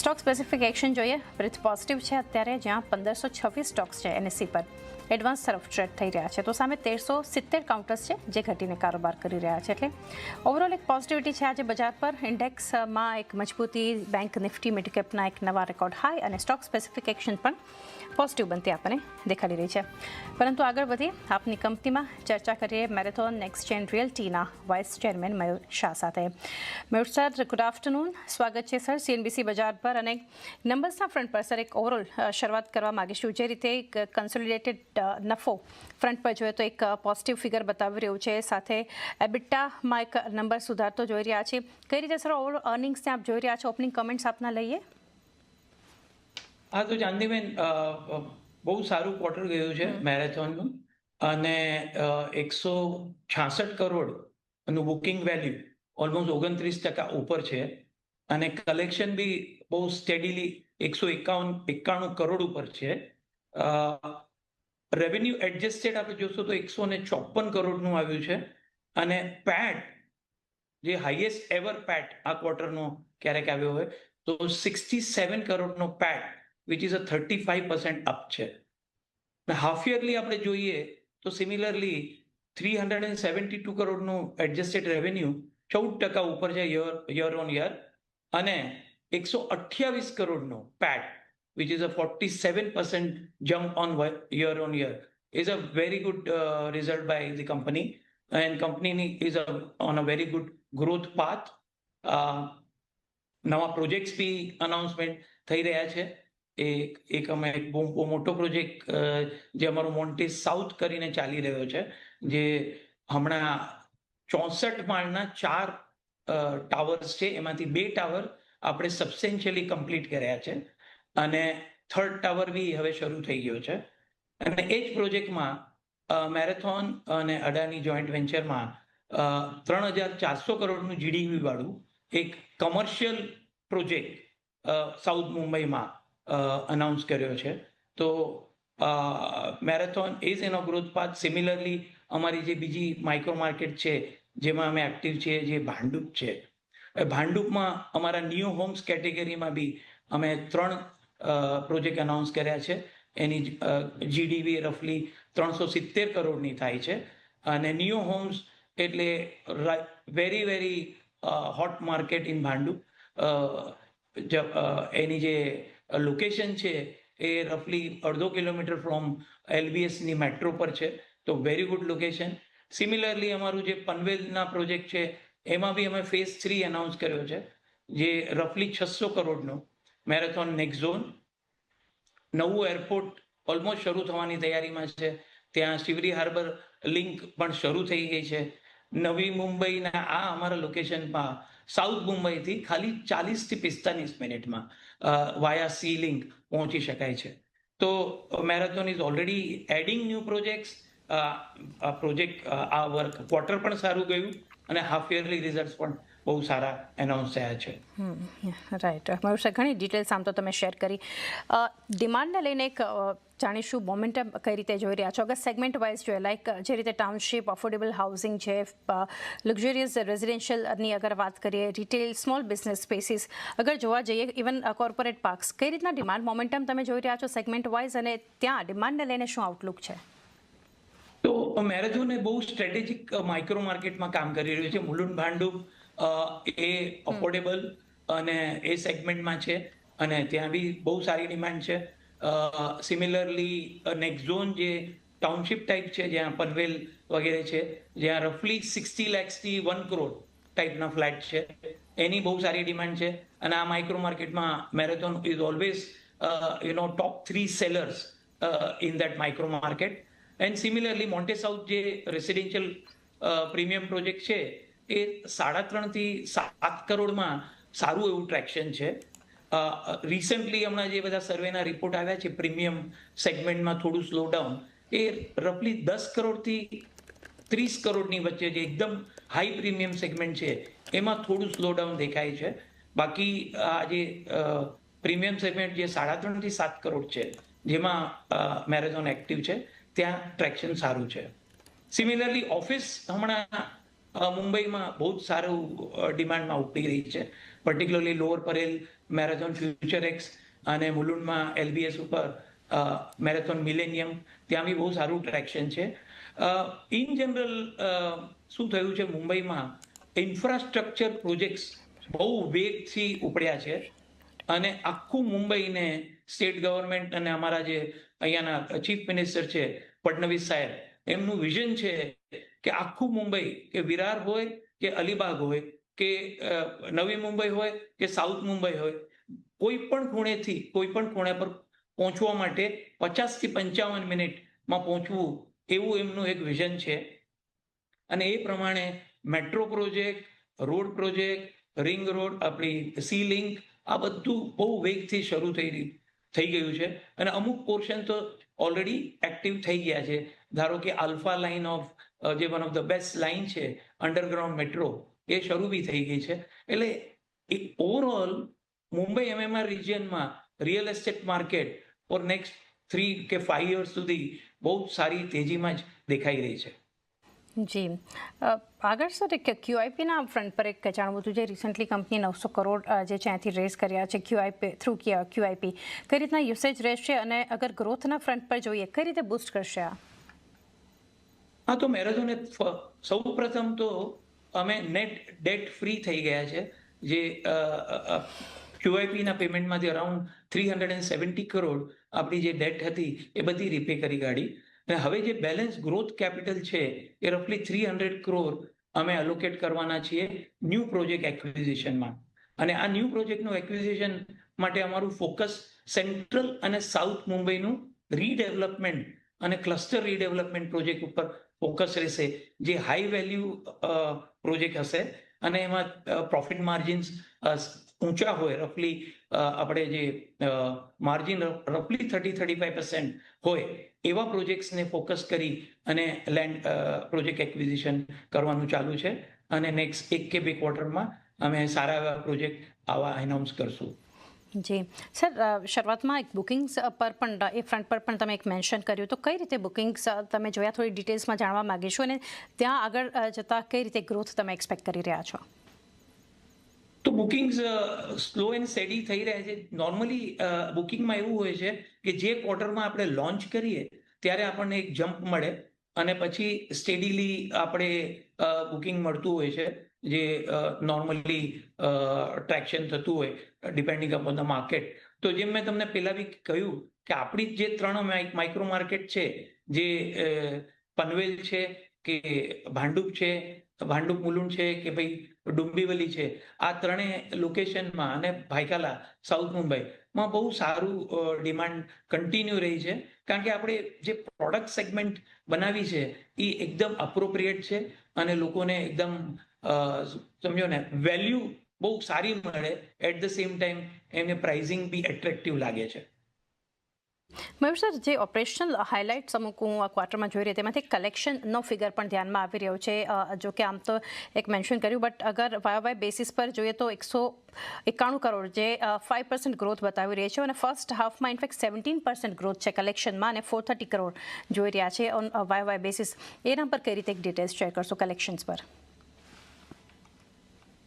Stock specific action જોઈએ. Breadth positive છે અત્યારે, જ્યાં 1526 સ્ટોક્સ છે એનએસસી પર એડવાન્સ તરફ ટ્રેડ થઈ રહ્યા છે, તો સામે 1370 કાઉન્ટર્સ છે જે ઘટીને કારોબાર કરી રહ્યા છે. એટલે ઓવરઓલ એક પોઝિટિવિટી છે આજે બજાર પર. ઇન્ડેક્સમાં એક મજબૂતી, બેંક નિફ્ટી મિડકેપના એક નવા રેકોર્ડ હાઈ અને સ્ટોક સ્પેસિફિક એક્શન પણ પોઝિટિવ બનતી આપણને દેખાડી રહી છે. પરંતુ આગળ વધી આપની કંપનીમાં ચર્ચા કરીએ મેરેથોન નેક્સ્ટજેન રિયલ્ટીના વાઇસ ચેરમેન મયુર શાહ સાથે. મયુર સર, ગુડ આફ્ટરનૂન, સ્વાગત છે સર સીએનબીસી બજાર પર. અને નંબર્સના ફ્રન્ટ પર સર એક ઓવરઓલ શરૂઆત કરવા માગીશું. જે રીતે એક કન્સોલિડેટેડ નફો ફ્રન્ટ પર જોઈએ તો એક પોઝિટિવ ફિગર બતાવી રહ્યું છે, સાથે એબિટામાં એક નંબર સુધારતો જોઈ રહ્યા છે. કઈ રીતે સર ઓવરઓલ અર્નિંગ્સને આપ જોઈ રહ્યા છો? ઓપનિંગ કમેન્ટ્સ આપના લઈએ. હા, તો ચાંદીબેન, બહુ સારું ક્વાર્ટર ગયું છે મેરેથોનનું, અને 166 કરોડનું બુકિંગ વેલ્યુ ઓલમોસ્ટ 29% ઉપર છે, અને કલેક્શન બી બહુ સ્ટેડીલી 191 કરોડ ઉપર છે. રેવન્યુ એડજસ્ટેડ આપણે જોશું તો 154 કરોડનું આવ્યું છે, અને પેટ જે હાઈએસ્ટ એવર પેટ આ ક્વાર્ટરનો ક્યારેક આવ્યો હોય તો 67 કરોડનો પેટ, વિચ ઇઝ અ 35% અપ છે. હાફ યરલી આપણે જોઈએ તો સિમિલરલી 372 કરોડનું એડજસ્ટેડ રેવન્યુ 14% ઉપર છે યર ઓન યર, અને 128 કરોડનો પેટ, which is a 47% jump on year on year, is a very good result by the company, and company is on a very good growth path. નવા projects બી announcement થઈ રહ્યા છે. એક અમે એક બહુ મોટો પ્રોજેક્ટ જે અમારો મોન્ટેસ સાઉથ કરીને ચાલી રહ્યો છે, જે હમણાં 64 માળના 4 ટાવર્સ છે, એમાંથી 2 ટાવર આપણે સબસ્ટેન્શિયલી કમ્પ્લીટ કર્યા છે, અને 3rd ટાવર બી હવે શરૂ થઈ ગયો છે. અને એ જ પ્રોજેક્ટમાં મેરેથોન અને અડાની જોઈન્ટ વેન્ચરમાં 3400 કરોડનું જીડીપી વાળું એક કમર્શિયલ પ્રોજેક્ટ સાઉથ મુંબઈમાં અનાઉન્સ કર્યો છે. તો મેરેથોન ઇઝ એનો ગ્રોથ પાથ. સિમિલરલી અમારી જે બીજી માઇક્રો માર્કેટ છે જેમાં અમે એક્ટિવ છીએ, જે ભાંડુપ છે, ભાંડુપમાં અમારા ન્યૂ હોમ્સ કેટેગરીમાં બી અમે 3 પ્રોજેક્ટ અનાઉન્સ કર્યા છે. એની જીડીપી રફલી 370 કરોડની થાય છે, અને ન્યૂ હોમ્સ એટલે very very hot market in Bhandup. એની જે લોકેશન છે એ રફલી 1.5 કિલોમીટર ફ્રોમ એલબીએસની મેટ્રો પર છે, તો વેરી ગુડ લોકેશન. સિમિલરલી અમારું જે પનવેલના પ્રોજેક્ટ છે એમાં બી અમે ફેઝ 3 અનાઉન્સ કર્યો છે, જે રફલી 600 કરોડનો મેરેથોન નેક્સ્ટ ઝોન. નવું એરપોર્ટ ઓલમોસ્ટ શરૂ થવાની તૈયારીમાં છે. ત્યાં શિવરી હાર્બર લિંક પણ શરૂ થઈ ગઈ છે. નવી મુંબઈના આ અમારા લોકેશનમાં સાઉથ મુંબઈથી ખાલી 40 થી 45 મિનિટમાં વાયા સી લિંક પહોંચી શકાય છે. તો marathon is already adding new projects. આ વર્ક ક્વાર્ટર પણ સારું ગયું, અને હાફ યરલી રિઝલ્ટ પણ બહુ સારા એનાઉન્સ થયા છે. રાઈટ મયુર સર, ઘણી ડિટેલ્સ આમ તો તમે શેર કરી. ડિમાન્ડને લઈને એક જાણીશું, મોમેન્ટમ કઈ રીતે જોઈ રહ્યા છો? અગર સેગમેન્ટ વાઇઝ જોઈએ, લાઈક જે રીતે ટાઉનશીપ, અફોર્ડેબલ હાઉસિંગ છે, લક્ઝરિયસ રેઝિડેન્શિયલની અગર વાત કરીએ, રિટેલ, સ્મોલ બિઝનેસ સ્પેસીસ અગર જોવા જઈએ, ઇવન કોર્પોરેટ પાર્ક્સ, કઈ રીતના ડિમાન્ડ મોમેન્ટમ તમે જોઈ રહ્યા છો સેગમેન્ટ વાઇઝ, અને ત્યાં ડિમાન્ડને લઈને શું આઉટલુક છે? તો મેરેથોન એ બહુ સ્ટ્રેટેજિક માઇક્રો માર્કેટમાં કામ કરી રહ્યું છે. મુલુંડ ભાંડુપ એ અફોર્ડેબલ અને એ સેગમેન્ટમાં છે, અને ત્યાં બી બહુ સારી ડિમાન્ડ છે. સિમિલરલી નેક્સ્ટ ઝોન જે ટાઉનશીપ ટાઈપ છે, જ્યાં પનવેલ વગેરે છે, જ્યાં રફલી 60 lakhsથી 1 crore ટાઈપના ફ્લેટ છે, એની બહુ સારી ડિમાન્ડ છે. અને આ માઇક્રો માર્કેટમાં marathon is always top 3 sellers in that micro market. And similarly Monte south જે રેસિડેન્શિયલ પ્રીમિયમ પ્રોજેક્ટ છે, એ 3.5 થી 7 કરોડમાં સારું એવું ટ્રેક્શન છે. રિસન્ટલી હમણાં જે બધા સર્વેના રિપોર્ટ આવ્યા છે, પ્રીમિયમ સેગમેન્ટમાં થોડું સ્લો ડાઉન, એ રફલી 10 કરોડથી 30 કરોડની વચ્ચે જે એકદમ હાઈ પ્રીમિયમ સેગમેન્ટ છે એમાં થોડું સ્લો ડાઉન દેખાય છે. બાકી આ જે પ્રીમિયમ સેગમેન્ટ જે 3.5 થી 7 કરોડ છે, જેમાં મેરેથોન એક્ટિવ છે, ત્યાં ટ્રેક્શન સારું છે. સિમિલરલી ઓફિસ હમણાં મુંબઈમાં બહુ જ સારું ડિમાન્ડમાં ઉપડી રહી છે, particularly lower Parel marathon future x અને મુલુંડમાં LBS ઉપર મેરેથોન મિલેનિયમ, ત્યાં બી બહુ સારું ટ્રેક્શન છે. ઇન જનરલ શું થયું છે, મુંબઈમાં ઇન્ફ્રાસ્ટ્રક્ચર પ્રોજેક્ટ્સ બહુ વેગથી ઉપડ્યા છે અને આખું મુંબઈને સ્ટેટ ગવર્મેન્ટ અને અમારા જે અહીંયાના ચીફ મિનિસ્ટર છે ફડણવીસ સાહેબ, એમનું વિઝન છે કે આખું મુંબઈ, કે વિરાર હોય કે અલીબાગ હોય કે નવી મુંબઈ હોય કે સાઉથ મુંબઈ હોય, કોઈ પણ ખૂણેથી કોઈ પણ ખૂણે પર પહોંચવા માટે 50 થી 55 મિનિટમાં પહોંચવું, એવું એમનું એક વિઝન છે. અને એ પ્રમાણે metro project, road project, ring road, આપણી સી લિંક, આ બધું બહુ વેગથી શરૂ થઈ ગયું છે અને અમુક પોર્શન તો ઓલરેડી એક્ટિવ થઈ ગયા છે. ધારો કે આલ્ફા લાઇન ઓફ જે one of the best line છે અંડરગ્રાઉન્ડ મેટ્રો, એ શરૂ બી થઈ ગઈ છે. એટલે એક ઓવરઓલ મુંબઈ MMR રિજિયનમાં real estate market for next 3 કે 5 યર્સ સુધી બહુ સારી તેજીમાં જ દેખાઈ રહી છે. જી, આગળ સર એક QIPના ફ્રન્ટ પર એક જાણવું હતું, જે રિસન્ટલી કંપની 900 કરોડ જે છે અહીંથી રેઝ કર્યા છે QIP થ્રુ QIP, કઈ રીતના યુસેજ રહેશે અને અગર ગ્રોથના ફ્રન્ટ પર જોઈએ કઈ રીતે બૂસ્ટ કરશે આ? હા, તો મેરેથોને સૌ પ્રથમ તો અમે નેટ ડેટ ફ્રી થઈ ગયા છે. જે QIPના પેમેન્ટમાંથી અરાઉન્ડ 370 કરોડ આપણી જે ડેટ હતી એ બધી રીપે કરી કાઢી. અને હવે જે બેલેન્સ ગ્રોથ કેપિટલ છે એ રફલી 300 કરોડ અમે એલોકેટ કરવાના છીએ ન્યૂ પ્રોજેક્ટ એક્વિઝિશનમાં. અને આ ન્યૂ પ્રોજેક્ટનું એક્વિઝિશન માટે અમારું ફોકસ સેન્ટ્રલ અને સાઉથ મુંબઈનું રીડેવલપમેન્ટ અને ક્લસ્ટર રીડેવલપમેન્ટ પ્રોજેક્ટ ઉપર ફોકસ રહેશે, જે હાઈ વેલ્યુ પ્રોજેક્ટ હશે અને એમાં પ્રોફિટ માર્જિન્સ ઊંચા હોય. રફલી આપણે જે માર્જિન રફલી 30-35% હોય એવા પ્રોજેક્ટ્સને ફોકસ કરી અને લેન્ડ પ્રોજેક્ટ એક્વિઝિશન કરવાનું ચાલુ છે. અને નેક્સ્ટ 1 કે 2 ક્વાર્ટરમાં અમે સારા એવા પ્રોજેક્ટ આવા એનાઉન્સ કરશું. જી સર, શરૂઆતમાં એક બુકિંગ્સ પર પણ એ ફ્રન્ટ પર પણ તમે એક મેન્શન કર્યું, તો કઈ રીતે બુકિંગ્સ તમે જોયા, થોડી ડિટેલ્સમાં જાણવા માંગીશું, અને ત્યાં આગળ જતાં કઈ રીતે ગ્રોથ તમે એક્સપેક્ટ કરી રહ્યા છો? તો બુકિંગ્સ સ્લો એન્ડ સ્ટેડી થઈ રહ્યા છે. નોર્મલી બુકિંગમાં એવું હોય છે કે જે ક્વાર્ટરમાં આપણે લોન્ચ કરીએ ત્યારે આપણને એક જમ્પ મળે અને પછી સ્ટેડીલી આપણે બુકિંગ મળતું હોય છે, જે નોર્મલી ટ્રેક્શન થતું હોય ડિપેન્ડિંગ અપોન ધ માર્કેટ. તો જેમ મેં તમને પહેલા બી કહ્યું કે આપણી જે 3 માઇક્રો માર્કેટ છે, જે પનવેલ છે કે ભાંડુપ છે, ભાંડુપ મુલુંડ છે કે ભાઈ ડુંબીવલી છે, આ ત્રણેય લોકેશનમાં અને ભાયકાલા સાઉથ મુંબઈમાં બહુ સારું ડિમાન્ડ કન્ટિન્યુ રહી છે. કારણ કે આપણે જે પ્રોડક્ટ સેગમેન્ટ બનાવી છે એ એકદમ અપ્રોપ્રિએટ છે અને લોકોને એકદમ સમજો ને વેલ્યુ બહુ સારી મળે, એટ ધ સેમ ટાઈમ એમને પ્રાઇઝિંગ બી એટ્રેક્ટિવ લાગે છે. મયુર સર, જે ઓપરેશનલ હાઇલાઇટ્સ અમુક હું આ ક્વાર્ટરમાં જોઈ રહી, તેમાંથી કલેક્શનનો ફિગર પણ ધ્યાનમાં આવી રહ્યો છે. જો કે આમ તો એક મેન્શન કર્યું, બટ અગર વાય બેસિસ પર જોઈએ તો 191 કરોડ, જે 5% ગ્રોથ બતાવી રહી છે, અને ફર્સ્ટ હાફમાં ઇનફેક્ટ 17% ગ્રોથ છે કલેક્શનમાં, અને 430 કરોડ જોઈ રહ્યા છે ઓન વાય બેસિસ. એના પર કઈ રીતે એક ડિટેલ્સ શેર કરશો કલેક્શન્સ પર?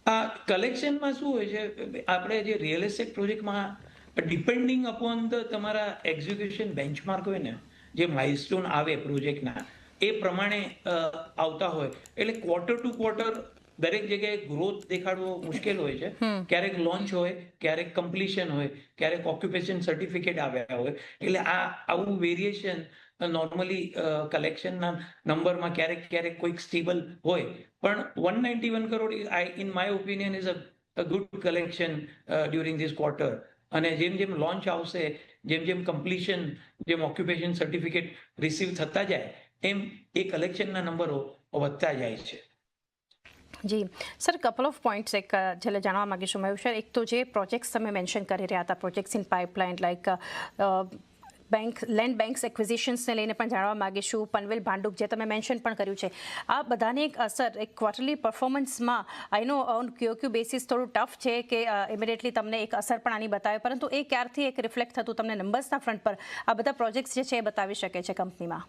આ કલેક્શનમાં શું હોય છે, આપણે જે રિયલ એસ્ટેટ પ્રોજેક્ટમાં ડિપેન્ડિંગ અપોન ધ તમારા એક્ઝિક્યુશન બેન્ચમાર્ક હોય ને, જે માઇલસ્ટોન આવે પ્રોજેક્ટના, એ પ્રમાણે આવતા હોય. એટલે ક્વાર્ટર ટુ ક્વાર્ટર દરેક જગ્યાએ ગ્રોથ દેખાડવો મુશ્કેલ હોય છે. ક્યારેક લોન્ચ હોય, ક્યારેક કમ્પ્લીશન હોય, ક્યારેક ઓક્યુપેશન સર્ટિફિકેટ આવ્યા હોય. એટલે આવું વેરિએશન નોર્મલી કલેક્શનના નંબરમાં ક્યારેક કોઈક સ્ટેબલ હોય. પણ 191 crore in my opinion is a good collection during this quarter. અને જેમ લોન્ચ આવશે, જેમ કમ્પ્લીશન, જેમ ઓક્યુપેશન સર્ટિફિકેટ રિસીવ થતા જાય, એમ એ કલેક્શનના નંબરો વધતા જાય છે. જી સર, કપલ ઓફ પોઈન્ટ્સ એક છેલ્લે જાણવા માંગીશું મયુર સર. એક તો જે પ્રોજેક્ટ્સ તમે મેન્શન કરી રહ્યા હતા, projects in pipeline, like land banks એક્વિઝિશન્સને લઈને પણ જાણવા માંગીશું. પનવેલ ભાંડુપ જે તમે મેન્શન પણ કર્યું છે, આ બધાની એક અસર એક ક્વાર્ટરલી પરફોર્મન્સમાં, I know on QQ basis થોડું ટફ છે કે ઇમિડિયેટલી તમને એક અસર પણ આની બતાવે, પરંતુ એ ક્યારથી એક રિફ્લેક્ટ થતું તમને નંબર્સના ફ્રન્ટ પર આ બધા પ્રોજેક્ટ્સ જે છે એ બતાવી શકે છે કંપનીમાં?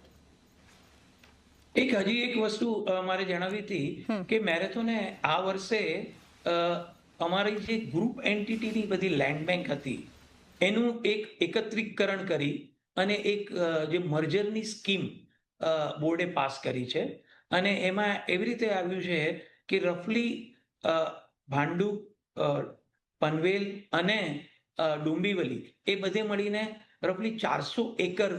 હજી એક વસ્તુ મારે જણાવી હતી કે મેરેથોને આ વર્ષે અમારી જે ગ્રુપ એન્ટિટીની બધી લેન્ડ બેંક હતી એનું એક એકત્રીકરણ કરી અને એક જે મર્જરની સ્કીમ બોર્ડે પાસ કરી છે. અને એમાં એવી રીતે આવ્યું છે કે રફલી ભાંડુપ, પનવેલ અને ડુંબીવલી એ બધે મળીને રફલી 400 એકર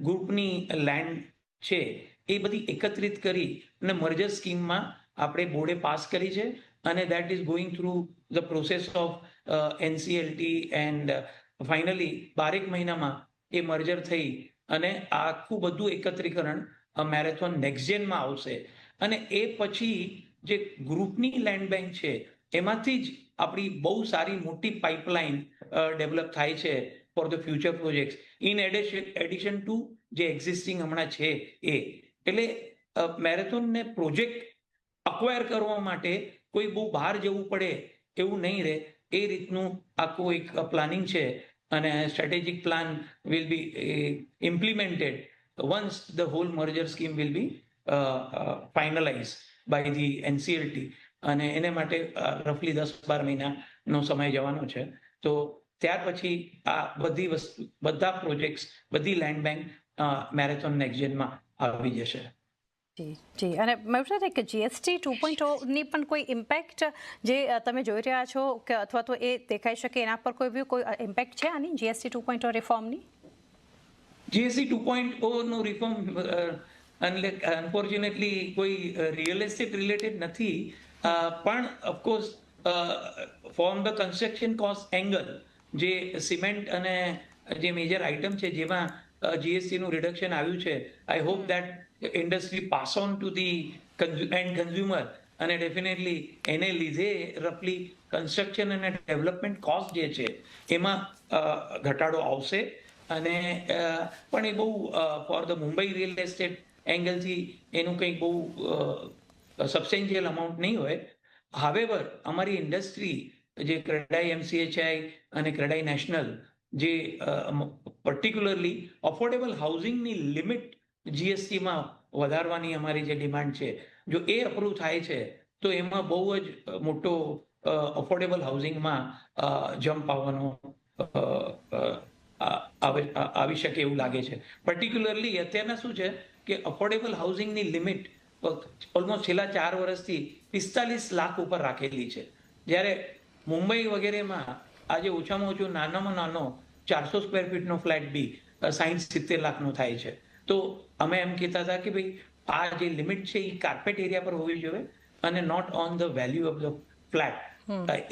ગ્રુપની લેન્ડ છે એ બધી એકત્રિત કરી અને મર્જર સ્કીમમાં આપણે બોર્ડે પાસ કરી છે. અને that is going through the process of NCLT and finally 12 મહિનામાં એ મર્જર થઈ અને આખું બધું એકત્રીકરણ મેરેથોન નેક્સ્ટ જેનમાં આવશે. અને એ પછી જે ગ્રુપની લેન્ડ બેંક છે એમાંથી જ આપણી બહુ સારી મોટી પાઇપલાઇન ડેવલપ થાય છે for the future projects in addition to જે એક્ઝિસ્ટિંગ હમણાં છે એ. એટલે મેરેથોનને પ્રોજેક્ટ અક્વાયર કરવા માટે કોઈ બહુ બહાર જવું પડે એવું નહીં રહે એ રીતનું આખું એક પ્લાનિંગ છે. અને strategic plan will be implemented once the whole merger scheme will be finalized by the NCLT. અને એને માટે રફલી 10-12 મહિનાનો સમય જવાનો છે. તો ત્યાર પછી આ બધી વસ્તુ, બધા પ્રોજેક્ટ્સ, બધી લેન્ડ બેંક મેરેથોન નેક્સ્ટ જેનમાં આવી જશે. જી જી. અને મેં કે GST 2.0ની પણ કોઈ ઇમ્પેક્ટ જે તમે જોઈ રહ્યા છો કે અથવા તો એ દેખાઈ શકે એના પર કોઈ ઇમ્પેક્ટ છે આની GST 2.0 રિફોર્મની? GST 2.0 નું રિફોર્મ અનફોર્ચ્યુનેટલી કોઈ રિયલ એસ્ટેટ રિલેટેડ નથી, પણ of course from the construction cost angle જે સિમેન્ટ અને જે મેજર આઇટમ છે જેમાં GST નું રિડક્શન આવ્યું છે, I hope that industry pass on to the end consumer. અને ડેફિનેટલી એને લીધે રફલી કન્સ્ટ્રક્શન અને ડેવલપમેન્ટ કોસ્ટ જે છે એમાં ઘટાડો આવશે. અને પણ એ બહુ for the Mumbai real estate એંગલથી એનું કંઈક બહુ સબસ્ટેન્શિયલ અમાઉન્ટ નહીં હોય. હાવેવર અમારી ઇન્ડસ્ટ્રી જે ક્રેડાઈ MCHI અને ક્રેડાઈ નેશનલ જે પર્ટિક્યુલરલી અફોર્ડેબલ હાઉસિંગની લિમિટ GSTમાં વધારવાની અમારી જે ડિમાન્ડ છે, જો એ અપ્રૂવ થાય છે તો એમાં બહુ જ મોટો અફોર્ડેબલ હાઉસિંગમાં જમ્પ આવવાનો આવી શકે એવું લાગે છે. પર્ટિક્યુલરલી અત્યારના શું છે કે અફોર્ડેબલ હાઉસિંગની લિમિટ ઓલમોસ્ટ છેલ્લા 4 વર્ષથી 45 લાખ ઉપર રાખેલી છે, જ્યારે મુંબઈ વગેરેમાં આજે ઓછામાં ઓછું નાનામાં નાનો 400 સ્ક્વેર ફીટનો ફ્લેટ બી 60-70 લાખનો થાય છે. તો અમે એમ કહેતા હતા કે ભાઈ આ જે લિમિટ છે એ કાર્પેટ એરિયા પર હોવી જોઈએ અને not on the value of the flat.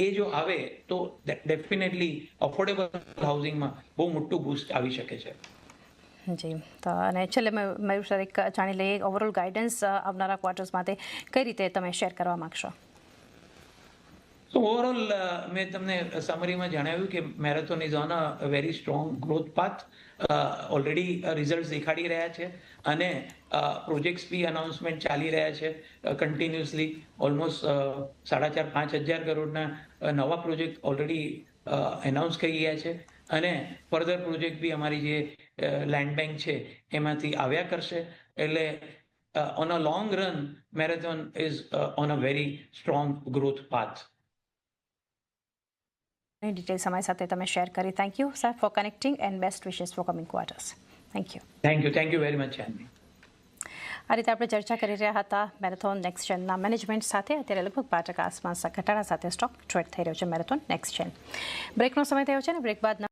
એ જો આવે તો ડેફિનેટલી અફોર્ડેબલ હાઉસિંગમાં બહુ મોટું બૂસ્ટ આવી શકે છે. જી. તો અને છેલ્લે મયુર સર એક જાણી લઈએ ઓવરઓલ ગાઈડન્સ આવનારા ક્વાર્ટર્સ માટે કઈ રીતે તમે શેર કરવા માંગશો? So overall, મેં તમને સમરીમાં જણાવ્યું કે marathon is on a very strong growth path. Already result દેખાડી રહ્યા છે અને પ્રોજેક્ટ્સ બી અનાઉન્સમેન્ટ ચાલી રહ્યા છે કન્ટિન્યુઅસલી. ઓલમોસ્ટ 4,500-5,000 કરોડના નવા પ્રોજેક્ટ ઓલરેડી એનાઉન્સ કરી ગયા છે અને ફર્ધર પ્રોજેક્ટ બી અમારી જે લેન્ડ બેંક છે એમાંથી આવ્યા કરશે. એટલે on a long run marathon is on a very strong growth path. Detail સમય સાથે તમે શેર કરી. Thank you sir for connecting and best wishes for coming quarters. Thank you. Thank you very much Chandni. આ રીતે આપણે ચર્ચા કરી રહ્યા હતા મેરેથોન નેક્સ્ટ જેનના મેનેજમેન્ટ સાથે. અત્યારે લગભગ 5% આસપાસ ઘટાડા સાથે સ્ટોક ટ્રેડ થઈ રહ્યો છે મેરેથોન નેક્સ્ટ જેન. બ્રેકનો સમય થયો છે ને બ્રેક બાદ